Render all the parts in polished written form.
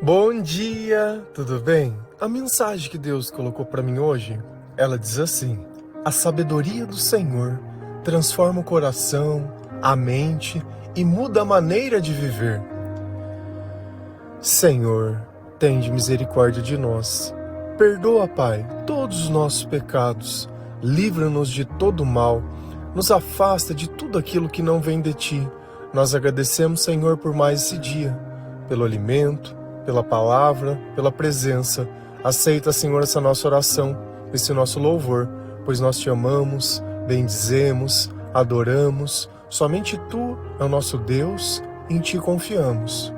Bom dia, tudo bem? A mensagem que Deus colocou para mim hoje, ela diz assim: a sabedoria do Senhor transforma o coração, a mente e muda a maneira de viver. Senhor, tende misericórdia de nós. Perdoa, Pai, todos os nossos pecados. Livra-nos de todo mal. Nos afasta de tudo aquilo que não vem de Ti. Nós agradecemos, Senhor, por mais esse dia, pelo alimento, pela palavra, pela presença. Aceita, Senhor, essa nossa oração, esse nosso louvor, pois nós Te amamos, bendizemos, adoramos. Somente Tu é o nosso Deus, em Ti confiamos.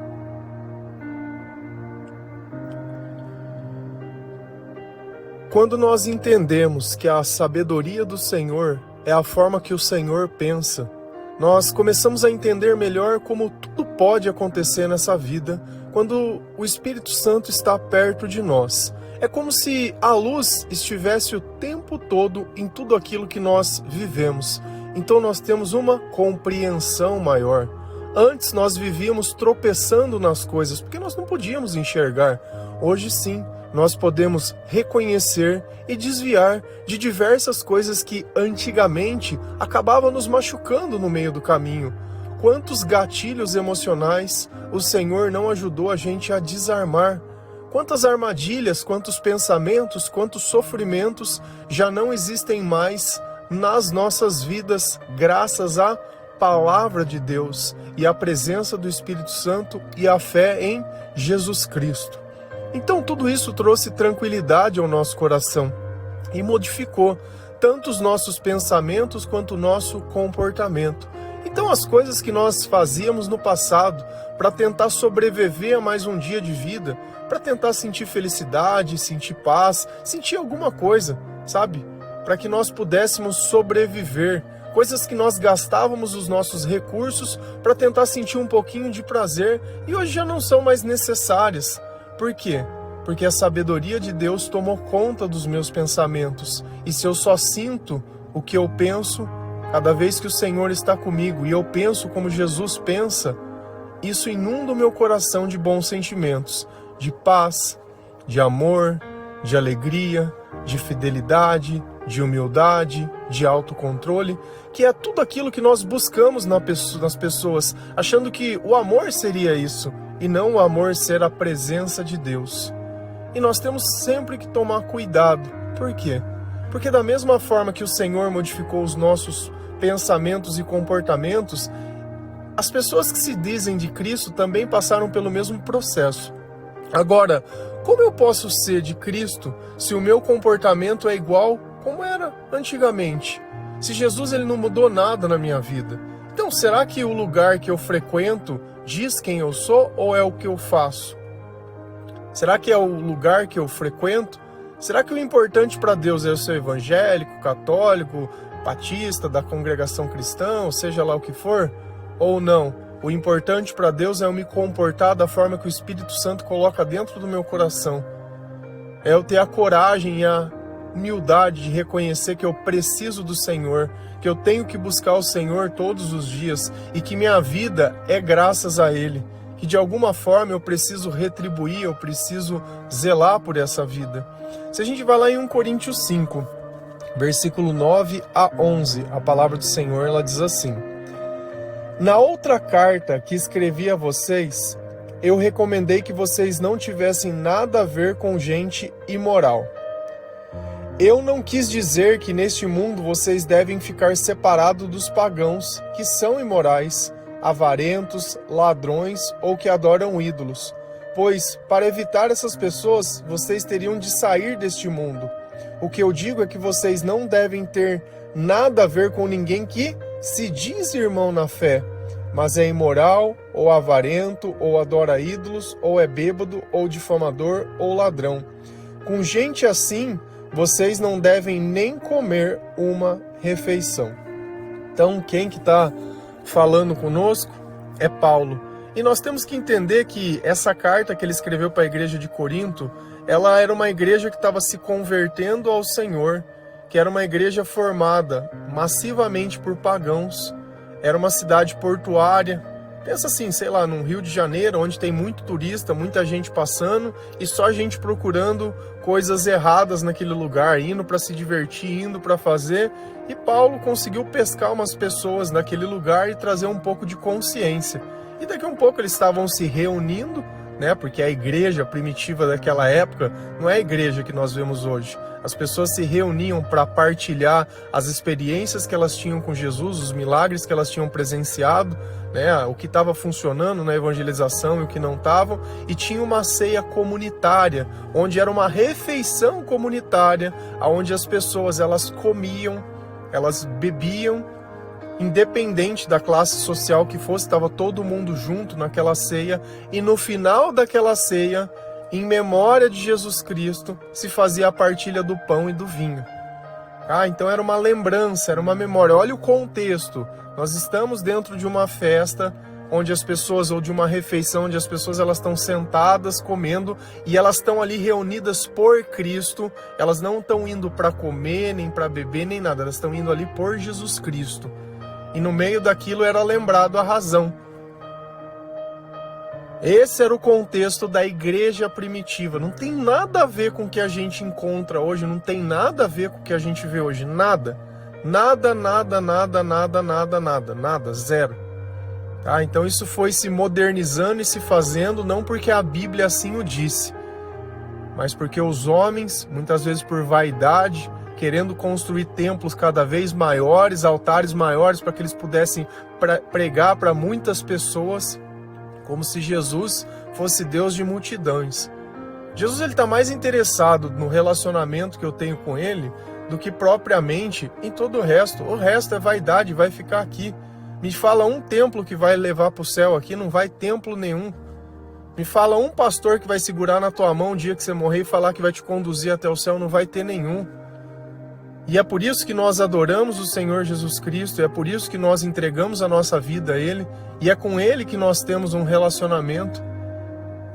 Quando nós entendemos que a sabedoria do Senhor é a forma que o Senhor pensa, nós começamos a entender melhor como tudo pode acontecer nessa vida quando o Espírito Santo está perto de nós. É como se a luz estivesse o tempo todo em tudo aquilo que nós vivemos. Então nós temos uma compreensão maior. Antes nós vivíamos tropeçando nas coisas, porque nós não podíamos enxergar. Hoje sim, nós podemos reconhecer e desviar de diversas coisas que antigamente acabavam nos machucando no meio do caminho. Quantos gatilhos emocionais o Senhor não ajudou a gente a desarmar? Quantas armadilhas, quantos pensamentos, quantos sofrimentos já não existem mais nas nossas vidas, graças à palavra de Deus e à presença do Espírito Santo e à fé em Jesus Cristo. Então tudo isso trouxe tranquilidade ao nosso coração e modificou tanto os nossos pensamentos quanto o nosso comportamento. Então as coisas que nós fazíamos no passado para tentar sobreviver a mais um dia de vida, para tentar sentir felicidade, sentir paz, sentir alguma coisa, sabe? Para que nós pudéssemos sobreviver. Coisas que nós gastávamos os nossos recursos para tentar sentir um pouquinho de prazer e hoje já não são mais necessárias. Por quê? Porque a sabedoria de Deus tomou conta dos meus pensamentos. E se eu só sinto o que eu penso, cada vez que o Senhor está comigo e eu penso como Jesus pensa, isso inunda o meu coração de bons sentimentos, de paz, de amor, de alegria, de fidelidade, de humildade, de autocontrole, que é tudo aquilo que nós buscamos nas pessoas, achando que o amor seria isso, e não o amor ser a presença de Deus. E nós temos sempre que tomar cuidado. Por quê? Porque da mesma forma que o Senhor modificou os nossos pensamentos e comportamentos, as pessoas que se dizem de Cristo também passaram pelo mesmo processo. Agora, como eu posso ser de Cristo se o meu comportamento é igual como era antigamente? Se Jesus ele não mudou nada na minha vida. Então, será que o lugar que eu frequento diz quem eu sou ou é o que eu faço? Será que é o lugar que eu frequento? Será que o importante para Deus é eu ser evangélico, católico, batista, da congregação cristã, ou seja lá o que for? Ou não? O importante para Deus é eu me comportar da forma que o Espírito Santo coloca dentro do meu coração. É eu ter a coragem e a humildade de reconhecer que eu preciso do Senhor, que eu tenho que buscar o Senhor todos os dias e que minha vida é graças a Ele, que de alguma forma eu preciso retribuir, eu preciso zelar por essa vida. Se a gente vai lá em 1 Coríntios 5, versículo 9 a 11, a palavra do Senhor ela diz assim: na outra carta que escrevi a vocês, eu recomendei que vocês não tivessem nada a ver com gente imoral. Eu não quis dizer que neste mundo vocês devem ficar separados dos pagãos, que são imorais, avarentos, ladrões ou que adoram ídolos, pois, para evitar essas pessoas, vocês teriam de sair deste mundo. O que eu digo é que vocês não devem ter nada a ver com ninguém que se diz irmão na fé, mas é imoral, ou avarento, ou adora ídolos, ou é bêbado, ou difamador, ou ladrão. Com gente assim, vocês não devem nem comer uma refeição. Então, quem que está falando conosco é Paulo. E nós temos que entender que essa carta que ele escreveu para a igreja de Corinto, ela era uma igreja que estava se convertendo ao Senhor, que era uma igreja formada massivamente por pagãos. Era uma cidade portuária, Pensa assim, sei lá, num Rio de Janeiro, onde tem muito turista, muita gente passando e só gente procurando coisas erradas naquele lugar, indo para se divertir, indo para fazer. E Paulo conseguiu pescar umas pessoas naquele lugar e trazer um pouco de consciência. E daqui a um pouco eles estavam se reunindo, né? Porque a igreja primitiva daquela época não é a igreja que nós vemos hoje. As pessoas se reuniam para partilhar as experiências que elas tinham com Jesus, os milagres que elas tinham presenciado, né? O que estava funcionando na evangelização e o que não estava. E tinha uma ceia comunitária, onde era uma refeição comunitária, onde as pessoas elas comiam, elas bebiam, independente da classe social que fosse, estava todo mundo junto naquela ceia, e no final daquela ceia, em memória de Jesus Cristo, se fazia a partilha do pão e do vinho. Então era uma lembrança, era uma memória. Olha o contexto. Nós estamos dentro de uma festa onde as pessoas, ou de uma refeição onde as pessoas elas estão sentadas comendo e elas estão ali reunidas por Cristo. Elas não estão indo para comer, nem para beber, nem nada. Elas estão indo ali por Jesus Cristo. E no meio daquilo era lembrado a razão. Esse era o contexto da igreja primitiva. Não tem nada a ver com o que a gente encontra hoje, não tem nada a ver com o que a gente vê hoje. Nada. Nada, nada, nada, nada, nada, nada, nada, zero. Então isso foi se modernizando e se fazendo, não porque a Bíblia assim o disse, mas porque os homens, muitas vezes por vaidade, querendo construir templos cada vez maiores, altares maiores, para que eles pudessem pregar para muitas pessoas, como se Jesus fosse Deus de multidões. Jesus está mais interessado no relacionamento que eu tenho com Ele do que propriamente em todo o resto. O resto é vaidade, vai ficar aqui. Me fala um templo que vai levar para o céu aqui, não vai templo nenhum. Me fala um pastor que vai segurar na tua mão o dia que você morrer e falar que vai te conduzir até o céu, não vai ter nenhum. E é por isso que nós adoramos o Senhor Jesus Cristo, é por isso que nós entregamos a nossa vida a Ele, e é com Ele que nós temos um relacionamento.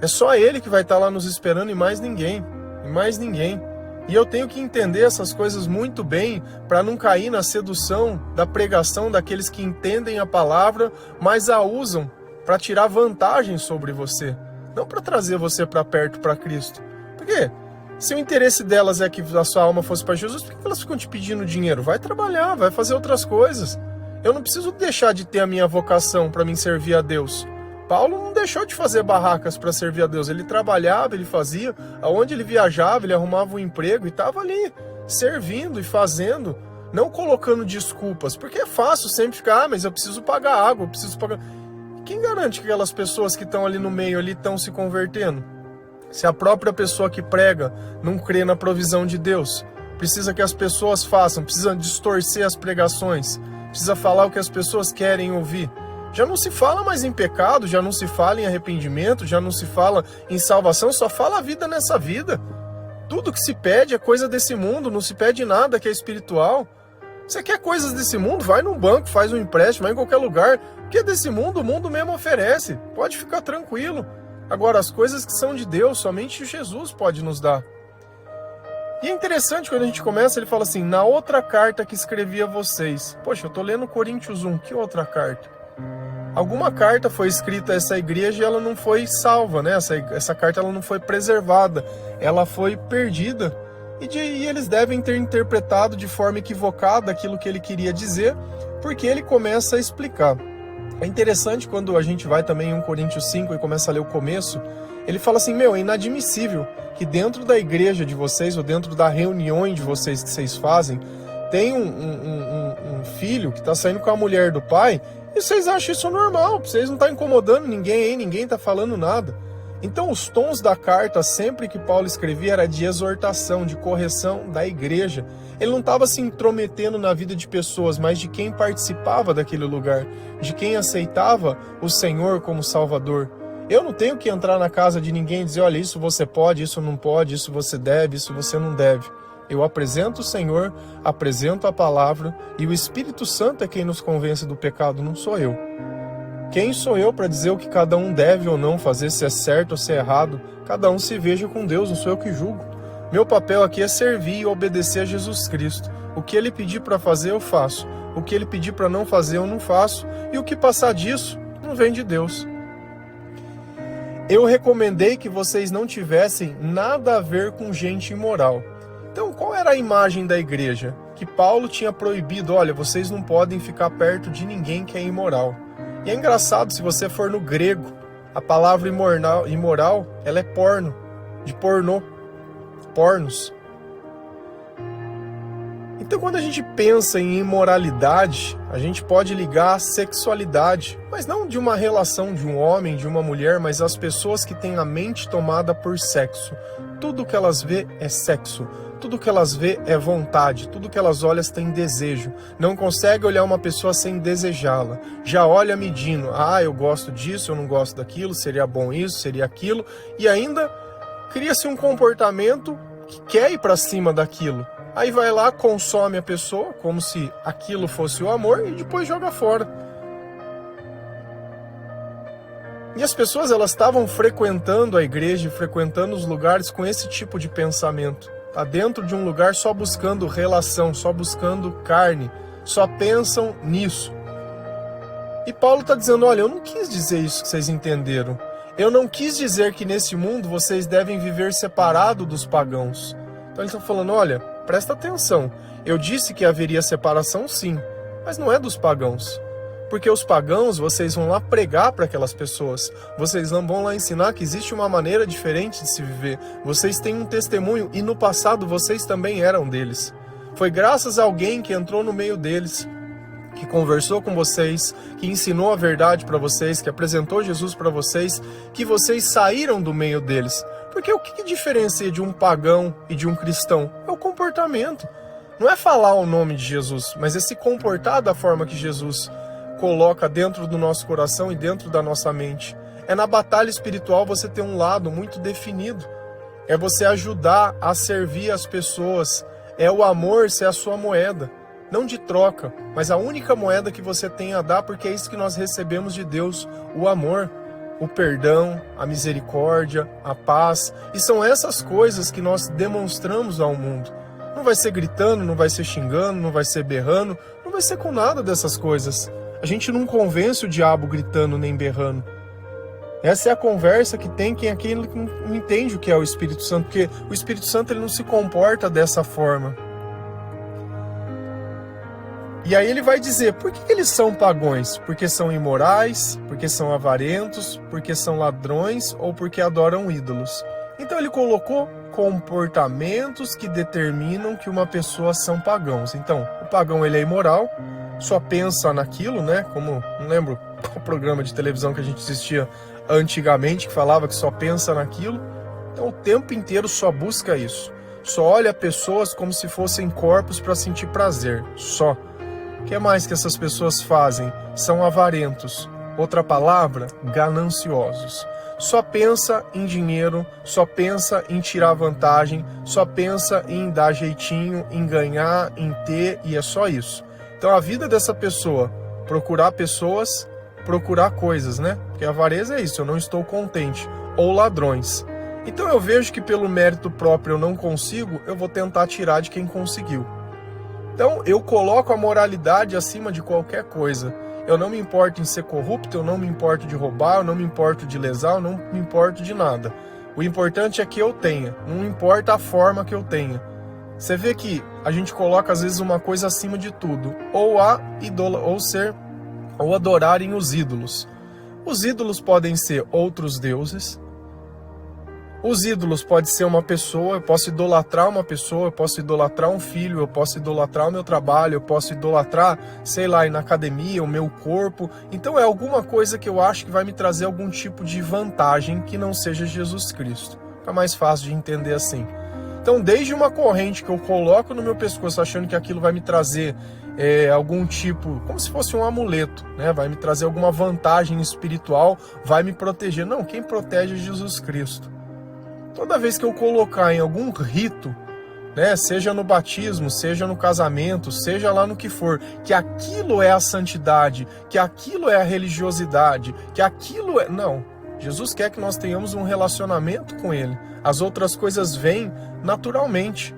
É só Ele que vai estar lá nos esperando e mais ninguém, e mais ninguém. E eu tenho que entender essas coisas muito bem para não cair na sedução da pregação daqueles que entendem a palavra, mas a usam para tirar vantagem sobre você, não para trazer você para perto para Cristo. Por quê? Se o interesse delas é que a sua alma fosse para Jesus, por que elas ficam te pedindo dinheiro? Vai trabalhar, vai fazer outras coisas. Eu não preciso deixar de ter a minha vocação para mim servir a Deus. Paulo não deixou de fazer barracas para servir a Deus. Ele trabalhava, ele fazia. Aonde ele viajava, ele arrumava um emprego e estava ali, servindo e fazendo. Não colocando desculpas. Porque é fácil sempre ficar, mas eu preciso pagar água, eu preciso pagar... Quem garante que aquelas pessoas que estão ali no meio ali estão se convertendo? Se a própria pessoa que prega não crê na provisão de Deus, precisa que as pessoas façam, precisa distorcer as pregações, precisa falar o que as pessoas querem ouvir. Já não se fala mais em pecado, já não se fala em arrependimento, já não se fala em salvação, só fala a vida nessa vida. Tudo que se pede é coisa desse mundo, não se pede nada que é espiritual. Você quer coisas desse mundo? Vai num banco, faz um empréstimo, vai em qualquer lugar. O que é desse mundo, o mundo mesmo oferece. Pode ficar tranquilo. Agora, as coisas que são de Deus, somente Jesus pode nos dar. E é interessante quando a gente começa, ele fala assim, na outra carta que escrevi a vocês. Poxa, eu tô lendo Coríntios 1, que outra carta? Alguma carta foi escrita a essa igreja e ela não foi salva, né? Essa carta ela não foi preservada, ela foi perdida. E eles devem ter interpretado de forma equivocada aquilo que ele queria dizer, porque ele começa a explicar. É interessante quando a gente vai também em 1 Coríntios 5 e começa a ler o começo, ele fala assim, é inadmissível que dentro da igreja de vocês, ou dentro da reunião de vocês que vocês fazem, tem um filho que está saindo com a mulher do pai, e vocês acham isso normal, vocês não estão incomodando ninguém, ninguém está falando nada. Então os tons da carta, sempre que Paulo escrevia, era de exortação, de correção da igreja. Ele não estava se intrometendo na vida de pessoas, mas de quem participava daquele lugar, de quem aceitava o Senhor como Salvador. Eu não tenho que entrar na casa de ninguém e dizer, olha, isso você pode, isso não pode, isso você deve, isso você não deve. Eu apresento o Senhor, apresento a palavra, e o Espírito Santo é quem nos convence do pecado, não sou eu. Quem sou eu para dizer o que cada um deve ou não fazer, se é certo ou se é errado? Cada um se veja com Deus, não sou eu que julgo. Meu papel aqui é servir e obedecer a Jesus Cristo. O que Ele pedir para fazer, eu faço. O que Ele pedir para não fazer, eu não faço. E o que passar disso, não vem de Deus. Eu recomendei que vocês não tivessem nada a ver com gente imoral. Então, qual era a imagem da igreja? Que Paulo tinha proibido, olha, vocês não podem ficar perto de ninguém que é imoral. E é engraçado, se você for no grego, a palavra imoral, ela é porno, de pornô, pornos. Então, quando a gente pensa em imoralidade, a gente pode ligar a sexualidade, mas não de uma relação de um homem, de uma mulher, mas as pessoas que têm a mente tomada por sexo. Tudo que elas vê é sexo, tudo que elas vê é vontade, tudo que elas olham tem desejo. Não consegue olhar uma pessoa sem desejá-la. Já olha medindo, eu gosto disso, eu não gosto daquilo, seria bom isso, seria aquilo, e ainda cria-se um comportamento que quer ir para cima daquilo. Aí vai lá, consome a pessoa, como se aquilo fosse o amor, e depois joga fora. E as pessoas, elas estavam frequentando a igreja, frequentando os lugares com esse tipo de pensamento. Tá dentro de um lugar só buscando relação, só buscando carne, só pensam nisso. E Paulo está dizendo, olha, eu não quis dizer isso que vocês entenderam. Eu não quis dizer que nesse mundo vocês devem viver separado dos pagãos. Então ele está falando, olha, presta atenção. Eu disse que haveria separação sim, mas não é dos pagãos. Porque os pagãos, vocês vão lá pregar para aquelas pessoas. Vocês não vão lá ensinar que existe uma maneira diferente de se viver. Vocês têm um testemunho e no passado vocês também eram deles. Foi graças a alguém que entrou no meio deles, que conversou com vocês, que ensinou a verdade para vocês, que apresentou Jesus para vocês, que vocês saíram do meio deles. Porque o que diferencia de um pagão e de um cristão? É o comportamento. Não é falar o nome de Jesus, mas é se comportar da forma que Jesus coloca dentro do nosso coração e dentro da nossa mente. É na batalha espiritual você ter um lado muito definido. É você ajudar a servir as pessoas. É o amor ser a sua moeda. Não de troca, mas a única moeda que você tem a dar, porque é isso que nós recebemos de Deus, o amor, o perdão, a misericórdia, a paz. E são essas coisas que nós demonstramos ao mundo. Não vai ser gritando, não vai ser xingando, não vai ser berrando, não vai ser com nada dessas coisas. A gente não convence o diabo gritando nem berrando. Essa é a conversa que tem quem aquele que não entende o que é o Espírito Santo, porque o Espírito Santo ele não se comporta dessa forma. E aí ele vai dizer, por que eles são pagões? Porque são imorais, porque são avarentos, porque são ladrões ou porque adoram ídolos. Então ele colocou comportamentos que determinam que uma pessoa são pagãos. Então, o pagão ele é imoral, só pensa naquilo, né? Como, não lembro qual programa de televisão que a gente assistia antigamente, que falava que só pensa naquilo. Então o tempo inteiro só busca isso. Só olha pessoas como se fossem corpos para sentir prazer, só. O que mais que essas pessoas fazem? São avarentos. Outra palavra, gananciosos. Só pensa em dinheiro, só pensa em tirar vantagem, só pensa em dar jeitinho, em ganhar, em ter, e é só isso. Então a vida dessa pessoa, procurar pessoas, procurar coisas, né? Porque a avareza é isso, eu não estou contente. Ou ladrões. Então eu vejo que pelo mérito próprio eu não consigo, eu vou tentar tirar de quem conseguiu. Então eu coloco a moralidade acima de qualquer coisa. Eu não me importo em ser corrupto, eu não me importo de roubar, eu não me importo de lesar, eu não me importo de nada. O importante é que eu tenha, não importa a forma que eu tenha. Você vê que a gente coloca às vezes uma coisa acima de tudo, ou adorarem os ídolos. Os ídolos podem ser outros deuses. Os ídolos podem ser uma pessoa, eu posso idolatrar uma pessoa, eu posso idolatrar um filho, eu posso idolatrar o meu trabalho, eu posso idolatrar, sei lá, ir na academia, o meu corpo. Então é alguma coisa que eu acho que vai me trazer algum tipo de vantagem que não seja Jesus Cristo. Fica mais fácil de entender assim. Então desde uma corrente que eu coloco no meu pescoço achando que aquilo vai me trazer algum tipo, como se fosse um amuleto, né? Vai me trazer alguma vantagem espiritual, vai me proteger. Não, quem protege é Jesus Cristo. Toda vez que eu colocar em algum rito, né, seja no batismo, seja no casamento, seja lá no que for, que aquilo é a santidade, que aquilo é a religiosidade, que aquilo é... Não, Jesus quer que nós tenhamos um relacionamento com Ele. As outras coisas vêm naturalmente.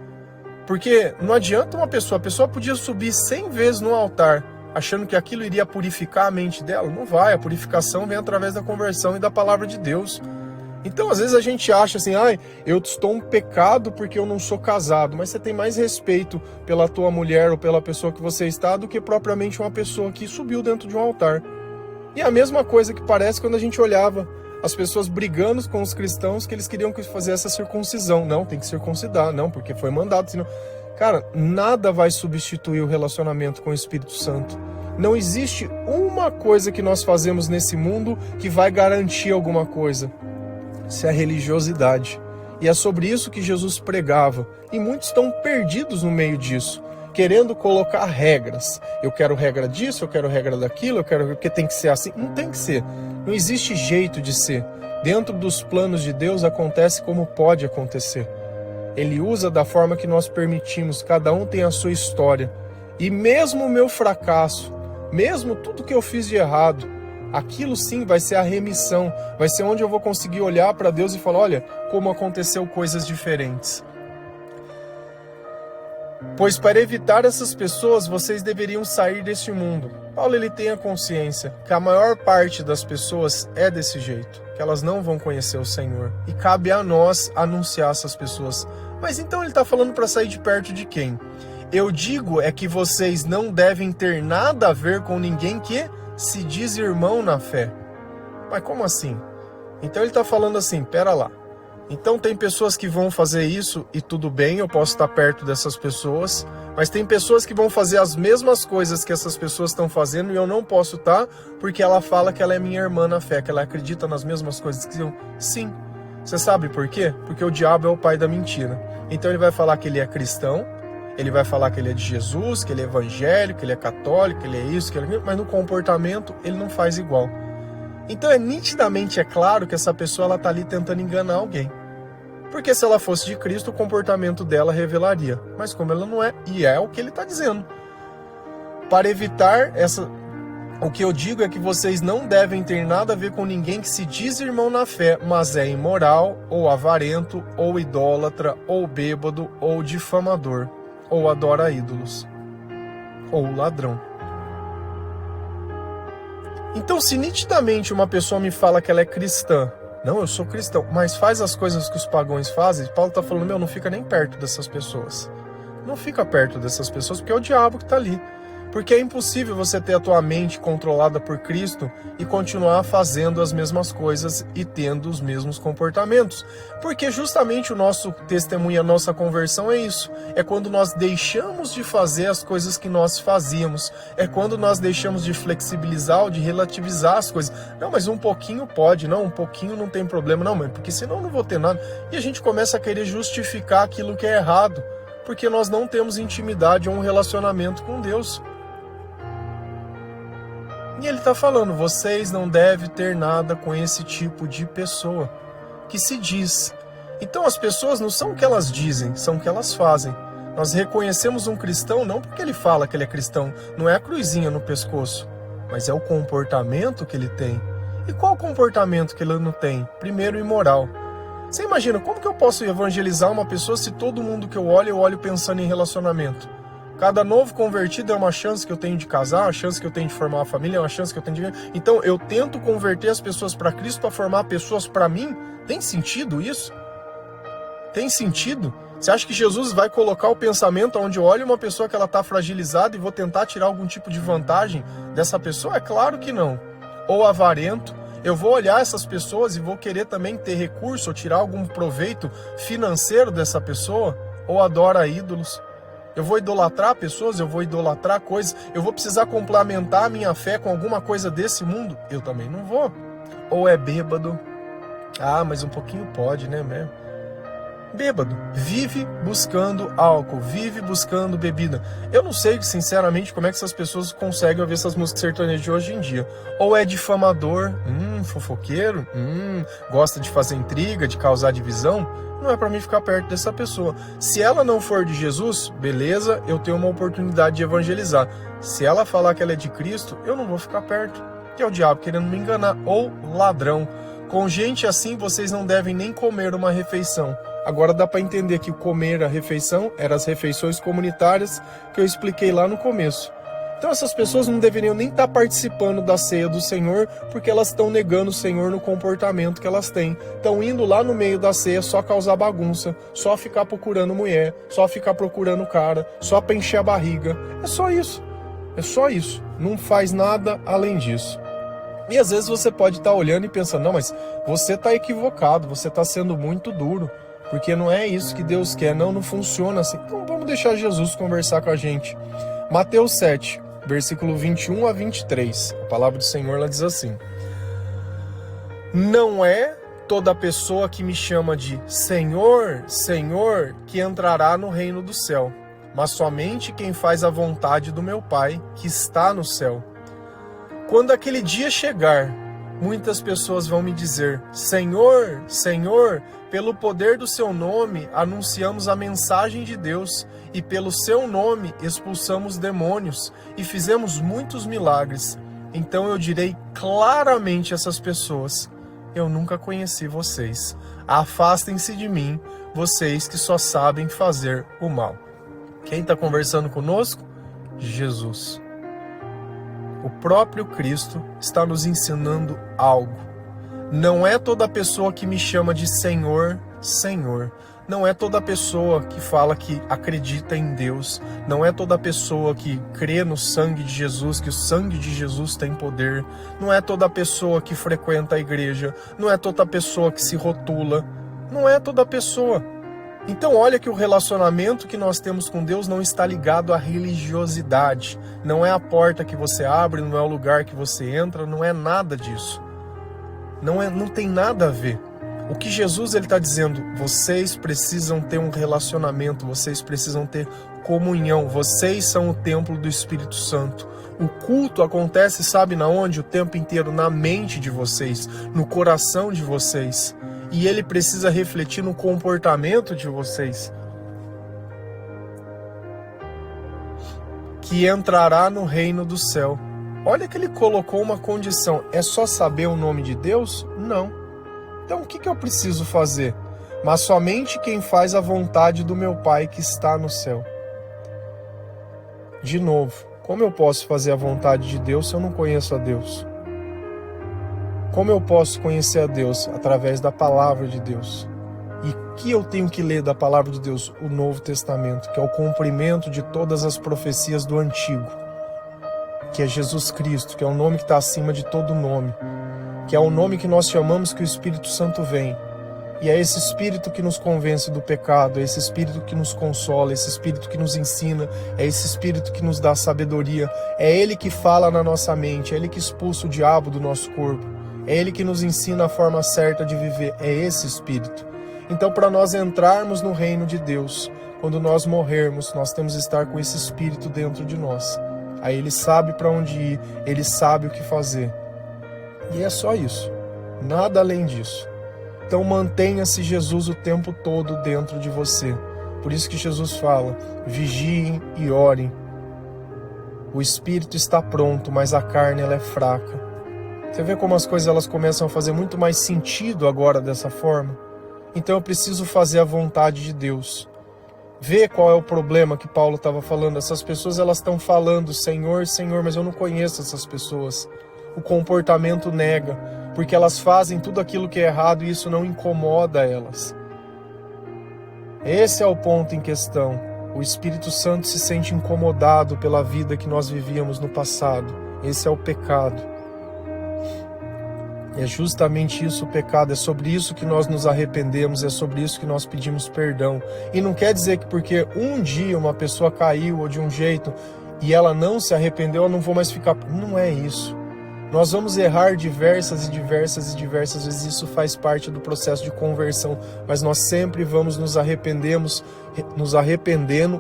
Porque não adianta a pessoa podia subir 100 vezes no altar, achando que aquilo iria purificar a mente dela. Não vai, a purificação vem através da conversão e da palavra de Deus. Então, às vezes a gente acha assim, eu estou um pecado porque eu não sou casado, mas você tem mais respeito pela tua mulher ou pela pessoa que você está do que propriamente uma pessoa que subiu dentro de um altar. E a mesma coisa que parece quando a gente olhava as pessoas brigando com os cristãos que eles queriam fazer essa circuncisão. Não, tem que circuncidar, não, porque foi mandado, senão... Cara, nada vai substituir o relacionamento com o Espírito Santo. Não existe uma coisa que nós fazemos nesse mundo que vai garantir alguma coisa. Isso é a religiosidade. E é sobre isso que Jesus pregava. E muitos estão perdidos no meio disso, querendo colocar regras. Eu quero regra disso, eu quero regra daquilo, eu quero que tem que ser assim. Não tem que ser. Não existe jeito de ser. Dentro dos planos de Deus acontece como pode acontecer. Ele usa da forma que nós permitimos. Cada um tem a sua história. E mesmo o meu fracasso, mesmo tudo que eu fiz de errado, aquilo sim vai ser a remissão. Vai ser onde eu vou conseguir olhar para Deus e falar, olha, como aconteceu coisas diferentes. Pois para evitar essas pessoas, vocês deveriam sair deste mundo. Paulo, ele tem a consciência que a maior parte das pessoas é desse jeito, que elas não vão conhecer o Senhor. E cabe a nós anunciar essas pessoas. Mas então ele está falando para sair de perto de quem? Eu digo é que vocês não devem ter nada a ver com ninguém que se diz irmão na fé. Mas como assim? Então ele está falando assim, pera lá. Então tem pessoas que vão fazer isso e tudo bem, eu posso estar perto dessas pessoas, mas tem pessoas que vão fazer as mesmas coisas que essas pessoas estão fazendo e eu não posso estar porque ela fala que ela é minha irmã na fé, que ela acredita nas mesmas coisas que eu. Sim. Você sabe por quê? Porque o diabo é o pai da mentira. Então ele vai falar que ele é cristão, ele vai falar que ele é de Jesus, que ele é evangélico, que ele é católico, que ele é isso, que ele é aquilo, mas no comportamento ele não faz igual. Então nitidamente é claro que essa pessoa ela está ali tentando enganar alguém. Porque se ela fosse de Cristo, o comportamento dela revelaria. Mas como ela não é, e é o que ele está dizendo. Para evitar essa... O que eu digo é que vocês não devem ter nada a ver com ninguém que se diz irmão na fé, mas é imoral, ou avarento, ou idólatra, ou bêbado, ou difamador, ou adora ídolos, ou ladrão. Então, se nitidamente uma pessoa me fala que ela é cristã, não, eu sou cristão, mas faz as coisas que os pagãos fazem, Paulo está falando, não fica nem perto dessas pessoas. Não fica perto dessas pessoas, porque é o diabo que está ali. Porque é impossível você ter a tua mente controlada por Cristo e continuar fazendo as mesmas coisas e tendo os mesmos comportamentos. Porque justamente o nosso testemunho, a nossa conversão é isso. É quando nós deixamos de fazer as coisas que nós fazíamos. É quando nós deixamos de flexibilizar ou de relativizar as coisas. Não, mas um pouquinho pode. Não, um pouquinho não tem problema. Não, mas porque senão eu não vou ter nada. E a gente começa a querer justificar aquilo que é errado. Porque nós não temos intimidade ou um relacionamento com Deus. E ele está falando, vocês não devem ter nada com esse tipo de pessoa que se diz. Então as pessoas não são o que elas dizem, são o que elas fazem. Nós reconhecemos um cristão não porque ele fala que ele é cristão, não é a cruzinha no pescoço, mas é o comportamento que ele tem. E qual o comportamento que ele não tem? Primeiro, imoral. Você imagina, como que eu posso evangelizar uma pessoa se todo mundo que eu olho pensando em relacionamento? Cada novo convertido é uma chance que eu tenho de casar, uma chance que eu tenho de formar uma família, uma chance que eu tenho de... Então, eu tento converter as pessoas para Cristo para formar pessoas para mim? Tem sentido isso? Tem sentido? Você acha que Jesus vai colocar o pensamento onde eu olho uma pessoa que ela está fragilizada e vou tentar tirar algum tipo de vantagem dessa pessoa? É claro que não. Ou avarento. Eu vou olhar essas pessoas e vou querer também ter recurso ou tirar algum proveito financeiro dessa pessoa? Ou adora ídolos? Eu vou idolatrar pessoas, eu vou idolatrar coisas, eu vou precisar complementar a minha fé com alguma coisa desse mundo? Eu também não vou. Ou é bêbado. Ah, mas um pouquinho pode, né, mesmo? Bêbado. Vive buscando álcool, vive buscando bebida. Eu não sei, sinceramente, como é que essas pessoas conseguem ouvir essas músicas sertanejas de hoje em dia. Ou é difamador, fofoqueiro, gosta de fazer intriga, de causar divisão. Não é para mim ficar perto dessa pessoa. Se ela não for de Jesus, beleza, eu tenho uma oportunidade de evangelizar. Se ela falar que ela é de Cristo, eu não vou ficar perto, que é o diabo querendo me enganar. Ou ladrão. Com gente assim, vocês não devem nem comer uma refeição. Agora dá para entender que o comer a refeição eram as refeições comunitárias que eu expliquei lá no começo. Então essas pessoas não deveriam nem estar participando da ceia do Senhor, porque elas estão negando o Senhor no comportamento que elas têm. Estão indo lá no meio da ceia só causar bagunça, só ficar procurando mulher, só ficar procurando cara, só para encher a barriga. É só isso. É só isso. Não faz nada além disso. E às vezes você pode estar olhando e pensando, não, mas você está equivocado, você está sendo muito duro, porque não é isso que Deus quer, não funciona assim. Então vamos deixar Jesus conversar com a gente. Mateus 7, versículo 21 a 23, a palavra do Senhor ela diz assim: não é toda pessoa que me chama de Senhor, Senhor, que entrará no reino do céu, mas somente quem faz a vontade do meu Pai que está no céu. Quando aquele dia chegar, muitas pessoas vão me dizer: Senhor, Senhor, pelo poder do seu nome anunciamos a mensagem de Deus, e pelo seu nome expulsamos demônios e fizemos muitos milagres. Então eu direi claramente a essas pessoas: eu nunca conheci vocês. Afastem-se de mim, vocês que só sabem fazer o mal. Quem está conversando conosco? Jesus. O próprio Cristo está nos ensinando algo. Não é toda pessoa que me chama de Senhor, Senhor. Não é toda pessoa que fala que acredita em Deus. Não é toda pessoa que crê no sangue de Jesus, que o sangue de Jesus tem poder. Não é toda pessoa que frequenta a igreja. Não é toda pessoa que se rotula. Não é toda pessoa. Então olha que o relacionamento que nós temos com Deus não está ligado à religiosidade. Não é a porta que você abre, não é o lugar que você entra, não é nada disso. Não tem nada a ver. O que Jesus está dizendo, vocês precisam ter um relacionamento, vocês precisam ter comunhão, vocês são o templo do Espírito Santo. O culto acontece, sabe na onde? O tempo inteiro, na mente de vocês, no coração de vocês. E ele precisa refletir no comportamento de vocês. Que entrará no reino do céu. Olha que ele colocou uma condição. É só saber o nome de Deus? Não. Então o que eu preciso fazer? Mas somente quem faz a vontade do meu Pai que está no céu. De novo, como eu posso fazer a vontade de Deus se eu não conheço a Deus? Como eu posso conhecer a Deus? Através da palavra de Deus. E o que eu tenho que ler da palavra de Deus? O Novo Testamento, que é o cumprimento de todas as profecias do Antigo, que é Jesus Cristo, que é o nome que está acima de todo nome, que é o nome que nós chamamos que o Espírito Santo vem. E é esse Espírito que nos convence do pecado, é esse Espírito que nos consola, é esse Espírito que nos ensina, é esse Espírito que nos dá sabedoria, é Ele que fala na nossa mente, é Ele que expulsa o diabo do nosso corpo, é Ele que nos ensina a forma certa de viver, é esse Espírito. Então, para nós entrarmos no reino de Deus, quando nós morrermos, nós temos que estar com esse Espírito dentro de nós. Aí Ele sabe para onde ir, Ele sabe o que fazer. E é só isso, nada além disso. Então mantenha-se Jesus o tempo todo dentro de você. Por isso que Jesus fala, vigiem e orem. O Espírito está pronto, mas a carne ela é fraca. Você vê como as coisas elas começam a fazer muito mais sentido agora dessa forma? Então eu preciso fazer a vontade de Deus. Vê qual é o problema que Paulo estava falando. Essas pessoas elas estão falando, Senhor, Senhor, mas eu não conheço essas pessoas. O comportamento nega, porque elas fazem tudo aquilo que é errado e isso não incomoda elas. Esse é o ponto em questão. O Espírito Santo se sente incomodado pela vida que nós vivíamos no passado. Esse é o pecado. É justamente isso o pecado, é sobre isso que nós nos arrependemos, é sobre isso que nós pedimos perdão. E não quer dizer que porque um dia uma pessoa caiu ou de um jeito e ela não se arrependeu, eu não vou mais ficar... Não é isso. Nós vamos errar diversas vezes, isso faz parte do processo de conversão, mas nós sempre vamos nos arrependendo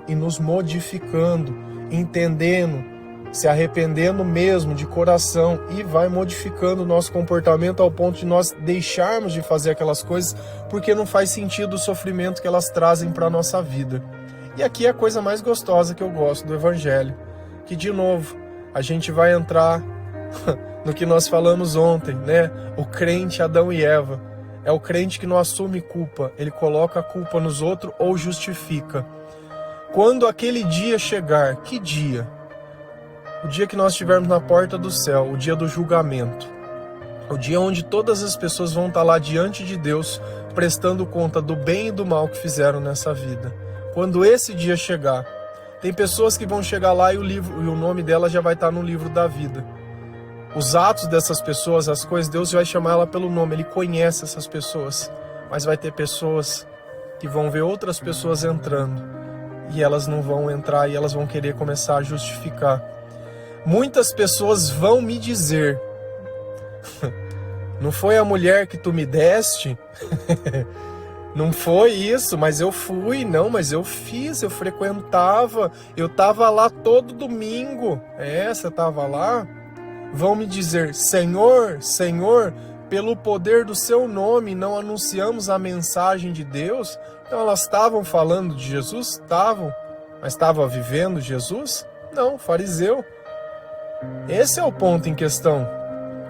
e nos modificando, entendendo, se arrependendo mesmo de coração e vai modificando o nosso comportamento ao ponto de nós deixarmos de fazer aquelas coisas porque não faz sentido o sofrimento que elas trazem para a nossa vida. E aqui é a coisa mais gostosa que eu gosto do Evangelho, que de novo a gente vai entrar no que nós falamos ontem, né? O crente Adão e Eva. É o crente que não assume culpa. Ele coloca a culpa nos outros ou justifica. Quando aquele dia chegar, que dia? o dia que nós estivermos na porta do céu, o dia do julgamento, o dia onde todas as pessoas vão estar lá diante de Deus, prestando conta do bem e do mal que fizeram nessa vida. Quando esse dia chegar, tem pessoas que vão chegar lá e o nome dela já vai estar no livro da vida. Os atos dessas pessoas, as coisas, Deus vai chamar ela pelo nome, Ele conhece essas pessoas. Mas vai ter pessoas que vão ver outras pessoas entrando e elas não vão entrar e elas vão querer começar a justificar. Muitas pessoas vão me dizer: não foi a mulher que tu me deste? Não foi isso, mas eu fui. Não, mas eu fiz, eu frequentava, eu estava lá todo domingo. Você estava lá? Vão me dizer: Senhor, Senhor, pelo poder do seu nome não anunciamos a mensagem de Deus? Então elas estavam falando de Jesus? Estavam. Mas estavam vivendo Jesus? Não, fariseu. Esse é o ponto em questão.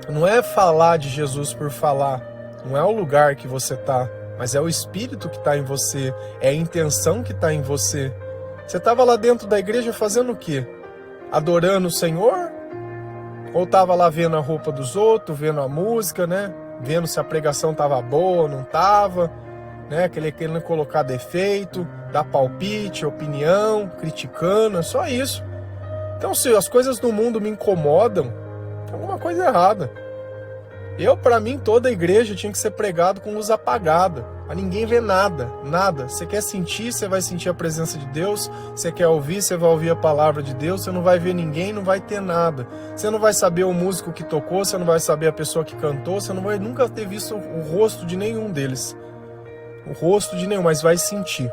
Não é falar de Jesus por falar. Não é o lugar que você está, mas é o Espírito que está em você. É a intenção que está em você. Você estava lá dentro da igreja fazendo o quê? Adorando o Senhor? Ou estava lá vendo a roupa dos outros, vendo a música, né? Vendo se a pregação estava boa ou não estava, né? Querendo colocar defeito, dar palpite, opinião, criticando, é só isso. Então, se as coisas do mundo me incomodam, tem alguma coisa errada. Para mim, toda a igreja tinha que ser pregado com luz apagada, pra ninguém ver nada, nada. Você quer sentir, você vai sentir a presença de Deus. Você quer ouvir, você vai ouvir a palavra de Deus. Você não vai ver ninguém, não vai ter nada. Você não vai saber o músico que tocou, você não vai saber a pessoa que cantou, você não vai nunca ter visto o rosto de nenhum deles. O rosto de nenhum, mas vai sentir.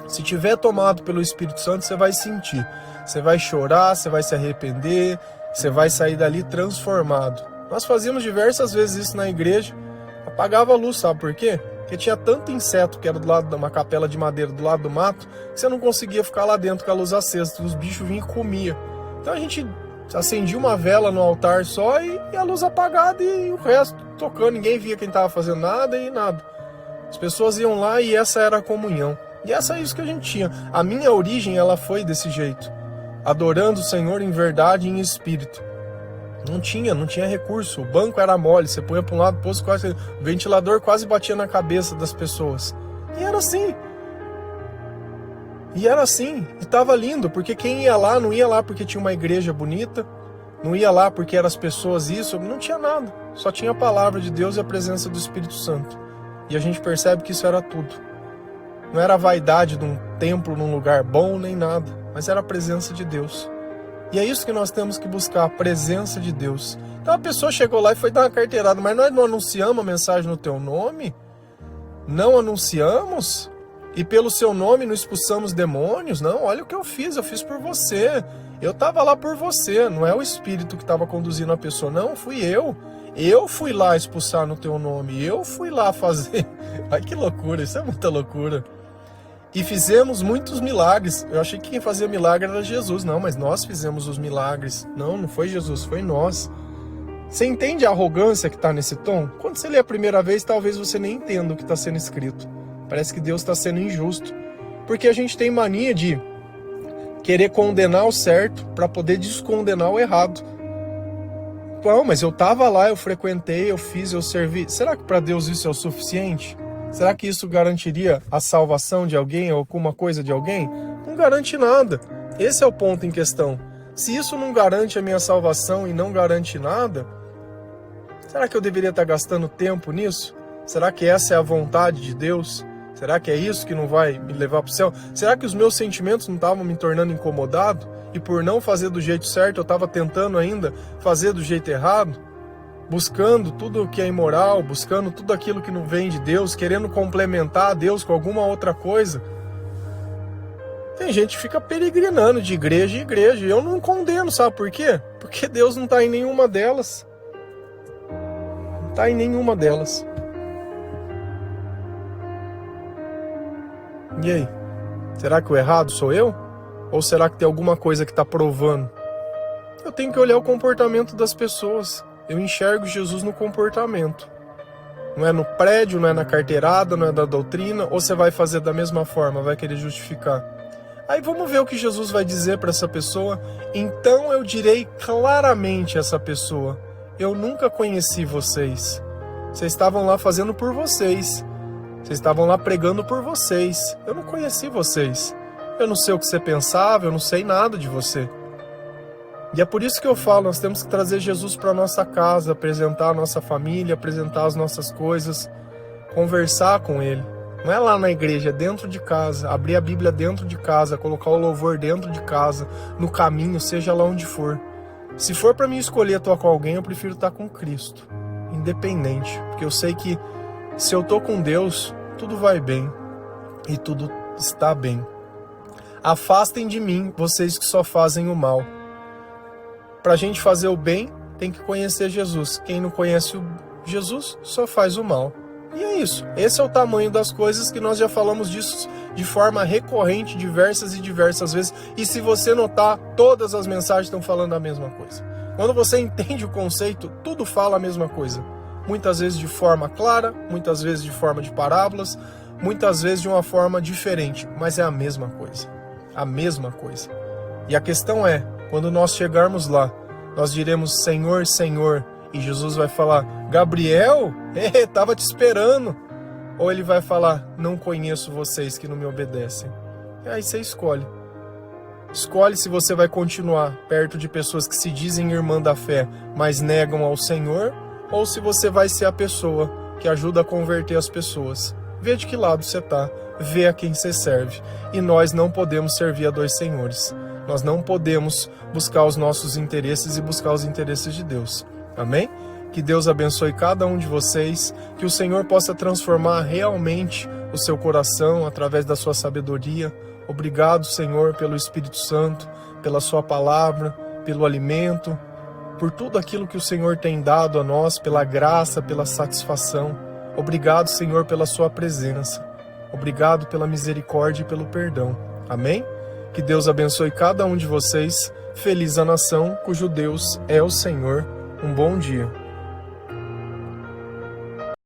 Se tiver tomado pelo Espírito Santo, você vai sentir. Você vai chorar, você vai se arrepender, você vai sair dali transformado. Nós fazíamos diversas vezes isso na igreja, apagava a luz, sabe por quê? Porque tinha tanto inseto que era do lado de uma capela de madeira, do lado do mato, que você não conseguia ficar lá dentro com a luz acesa, os bichos vinham e comiam. Então a gente acendia uma vela no altar só e a luz apagada e o resto tocando, ninguém via quem estava fazendo nada e nada. As pessoas iam lá e essa era a comunhão. E essa é isso que a gente tinha. A minha origem, ela foi desse jeito, adorando o Senhor em verdade e em espírito. Não tinha recurso, o banco era mole, você punha para um lado, o ventilador quase batia na cabeça das pessoas. E era assim. E estava lindo, porque quem ia lá, não ia lá porque tinha uma igreja bonita, não ia lá porque eram as pessoas isso, não tinha nada. Só tinha a palavra de Deus e a presença do Espírito Santo. E a gente percebe que isso era tudo. Não era a vaidade de um templo num lugar bom, nem nada, mas era a presença de Deus. E é isso que nós temos que buscar, a presença de Deus. Então a pessoa chegou lá e foi dar uma carteirada, mas nós não anunciamos a mensagem no teu nome? Não anunciamos? E pelo seu nome não expulsamos demônios? Não, olha o que eu fiz por você. Eu estava lá por você, não é o Espírito que estava conduzindo a pessoa, não, fui eu. Eu fui lá expulsar no teu nome, eu fui lá fazer. Ai, que loucura, isso é muita loucura. E fizemos muitos milagres. Eu achei que quem fazia milagre era Jesus. Não, mas nós fizemos os milagres. Não foi Jesus, foi nós. Você entende a arrogância que está nesse tom? Quando você lê a primeira vez, talvez você nem entenda o que está sendo escrito. Parece que Deus está sendo injusto. Porque a gente tem mania de querer condenar o certo para poder descondenar o errado. Não, mas eu estava lá, eu frequentei, eu fiz, eu servi. Será que para Deus isso é o suficiente? Será que isso garantiria a salvação de alguém ou alguma coisa de alguém? Não garante nada. Esse é o ponto em questão. Se isso não garante a minha salvação e não garante nada, será que eu deveria estar gastando tempo nisso? Será que essa é a vontade de Deus? Será que é isso que não vai me levar para o céu? Será que os meus sentimentos não estavam me tornando incomodado? E por não fazer do jeito certo, eu estava tentando ainda fazer do jeito errado? Buscando tudo o que é imoral, buscando tudo aquilo que não vem de Deus, querendo complementar a Deus com alguma outra coisa. Tem gente que fica peregrinando de igreja em igreja, e eu não condeno, sabe por quê? Porque Deus não está em nenhuma delas. Não está em nenhuma delas. E aí? Será que o errado sou eu? Ou será que tem alguma coisa que está provando? Eu tenho que olhar o comportamento das pessoas. Eu enxergo Jesus no comportamento. Não é no prédio, não é na carteirada, não é da doutrina, ou você vai fazer da mesma forma, vai querer justificar. Aí vamos ver o que Jesus vai dizer para essa pessoa. Então eu direi claramente a essa pessoa: eu nunca conheci vocês. Vocês estavam lá fazendo por vocês. Vocês estavam lá pregando por vocês. Eu não conheci vocês. Eu não sei o que você pensava, eu não sei nada de você. E é por isso que eu falo, nós temos que trazer Jesus para nossa casa, apresentar a nossa família, apresentar as nossas coisas, conversar com Ele. Não é lá na igreja, é dentro de casa, abrir a Bíblia dentro de casa, colocar o louvor dentro de casa, no caminho, seja lá onde for. Se for para mim escolher estar com alguém, eu prefiro estar com Cristo, independente, porque eu sei que se eu estou com Deus, tudo vai bem e tudo está bem. Afastem de mim, vocês que só fazem o mal. Para a gente fazer o bem, tem que conhecer Jesus. Quem não conhece o Jesus, só faz o mal. E é isso. Esse é o tamanho das coisas, que nós já falamos disso de forma recorrente, diversas e diversas vezes. E se você notar, todas as mensagens estão falando a mesma coisa. Quando você entende o conceito, tudo fala a mesma coisa. Muitas vezes de forma clara, muitas vezes de forma de parábolas, muitas vezes de uma forma diferente. Mas é a mesma coisa. A mesma coisa. E a questão é, quando nós chegarmos lá, nós diremos: Senhor, Senhor. E Jesus vai falar: Gabriel, estava te esperando. Ou ele vai falar: não conheço vocês que não me obedecem. E aí você escolhe. Escolhe se você vai continuar perto de pessoas que se dizem irmã da fé, mas negam ao Senhor, ou se você vai ser a pessoa que ajuda a converter as pessoas. Vê de que lado você está, vê a quem você serve. E nós não podemos servir a dois senhores. Nós não podemos buscar os nossos interesses e buscar os interesses de Deus. Amém? Que Deus abençoe cada um de vocês, que o Senhor possa transformar realmente o seu coração através da sua sabedoria. Obrigado, Senhor, pelo Espírito Santo, pela sua palavra, pelo alimento, por tudo aquilo que o Senhor tem dado a nós, pela graça, pela satisfação. Obrigado, Senhor, pela sua presença. Obrigado pela misericórdia e pelo perdão. Amém? Que Deus abençoe cada um de vocês. Feliz a nação cujo Deus é o Senhor. Um bom dia.